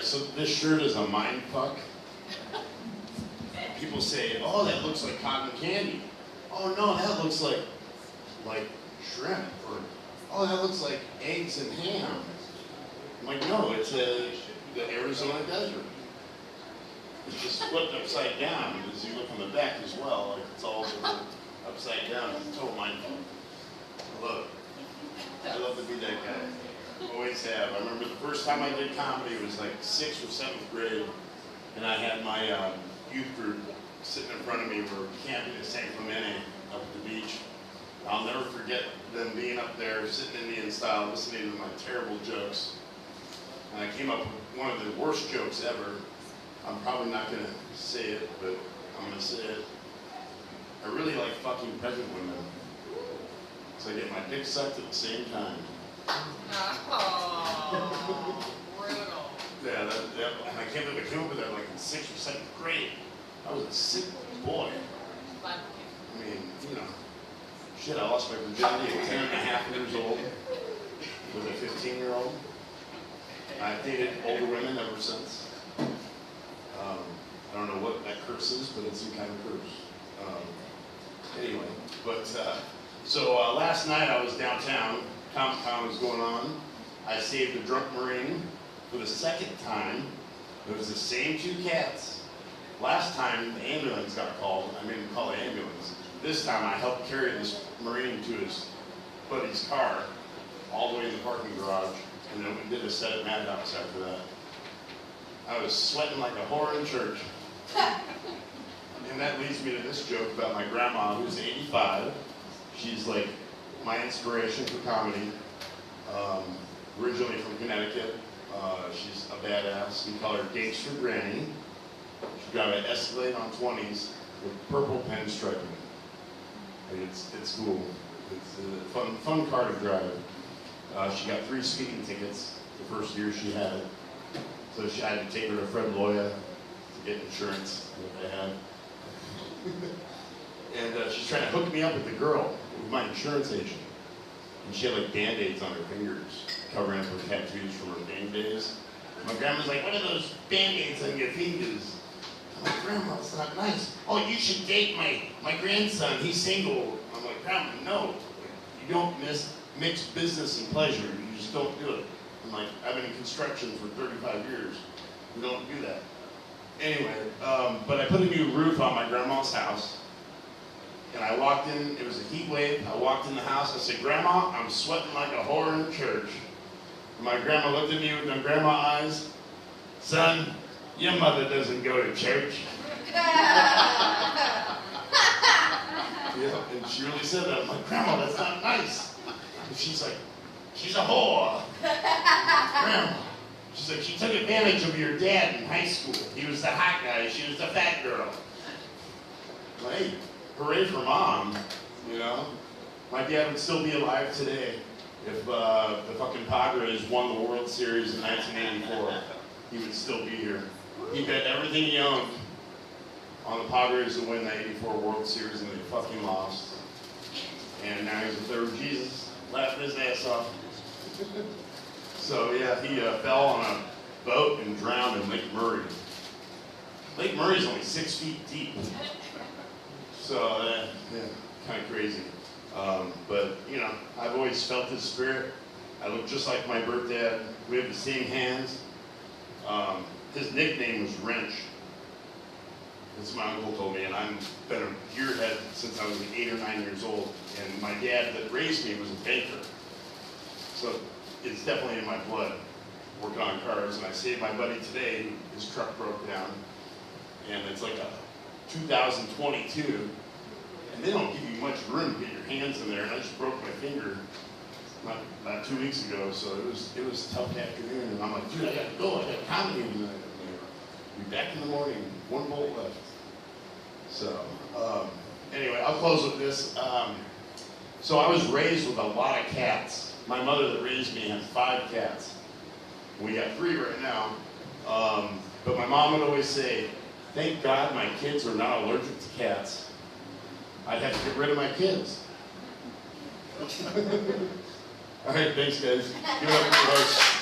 Alright, so this shirt is a mind fuck. People say, oh, that looks like cotton candy. Oh no, that looks like shrimp. Or, oh, that looks like eggs and ham. I'm like, no, it's the Arizona desert. It's just flipped upside down. As you look on the back as well, like it's all upside down. It's a total mind fuck. I love it. I love to be that guy. Always have. I remember the first time I did comedy was like 6th or 7th grade, and I had my youth group sitting in front of me. We were camping at San Clemente up at the beach. I'll never forget them being up there, sitting Indian style, listening to my terrible jokes. And I came up with one of the worst jokes ever. I'm probably not going to say it, but I'm going to say it. I really like fucking pregnant women. So I get my dick sucked at the same time. Oh, brutal. Yeah, and I can't believe I came up with that like in 6th or 7th grade. I was a sick boy. I mean, you know, shit, I lost my virginity at 10 and a half years old with a 15-year-old. I've dated older women ever since. I don't know what that curse is, but it's some kind of curse. Anyway, but so last night I was downtown. Comic-Con was going on. I saved a drunk Marine for the 2nd time. It was the same 2 cats. Last time the ambulance got called. I didn't call the ambulance. This time I helped carry this Marine to his buddy's car all the way in the parking garage, and then we did a set at Madhouse after that. I was sweating like a whore in church. And that leads me to this joke about my grandma, who's 85. She's like my inspiration for comedy. Originally from Connecticut. She's a badass. We call her Gangster Granny. She got an Escalade on 20s with purple pinstriping. It's cool. It's a fun car to drive. She got 3 speeding tickets the first year she had it. So I had to take her to Fred Loya to get insurance that they had. And she's trying to hook me up with the girl, with my insurance agent. And she had like Band-Aids on her fingers, covering up her tattoos from her gang days. And my grandma's like, what are those Band-Aids on your fingers? I'm like, Grandma, it's not nice. Oh, you should date my grandson, he's single. I'm like, Grandma, no. You don't mix business and pleasure, you just don't do it. I'm like, I've been in construction for 35 years. We don't do that. Anyway, but I put a new roof on my grandma's house. And I walked in, it was a heat wave. I walked in the house, I said, Grandma, I'm sweating like a whore in church. And my grandma looked at me with them grandma eyes. Son, your mother doesn't go to church. Yeah, and she really said that. I'm like, Grandma, that's not nice. And she's like, she's a whore. Grandma. She's like, she took advantage of your dad in high school. He was the hot guy, she was the fat girl. Well, hey, hooray for Mom, you know? My dad would still be alive today if the fucking Padres won the World Series in 1984. He would still be here. He bet everything he owned on the Padres to win the 84 World Series, and they fucking lost. And now he's a third Jesus, laughing his ass off. So yeah, he fell on a boat and drowned in Lake Murray. Lake Murray's only 6 feet deep. So yeah, kind of crazy. But you know, I've always felt his spirit. I look just like my birth dad. We have the same hands. His nickname was Wrench. That's what my uncle told me, and I've been a gearhead since I was 8 or 9 years old. And my dad that raised me was a banker. So it's definitely in my blood, working on cars. And I saved my buddy today, his truck broke down. And it's like a 2022. And they don't give you much room to get your hands in there. And I just broke my finger about 2 weeks ago. So it was a tough afternoon. And I'm like, dude, I gotta go. I got comedy tonight. Be back in the morning. 1 bolt left. So anyway, I'll close with this. So I was raised with a lot of cats. My mother that raised me had 5 cats. We got 3 right now. But my mom would always say, thank God my kids are not allergic to cats. I'd have to get rid of my kids. All right, thanks guys. Give it up for us.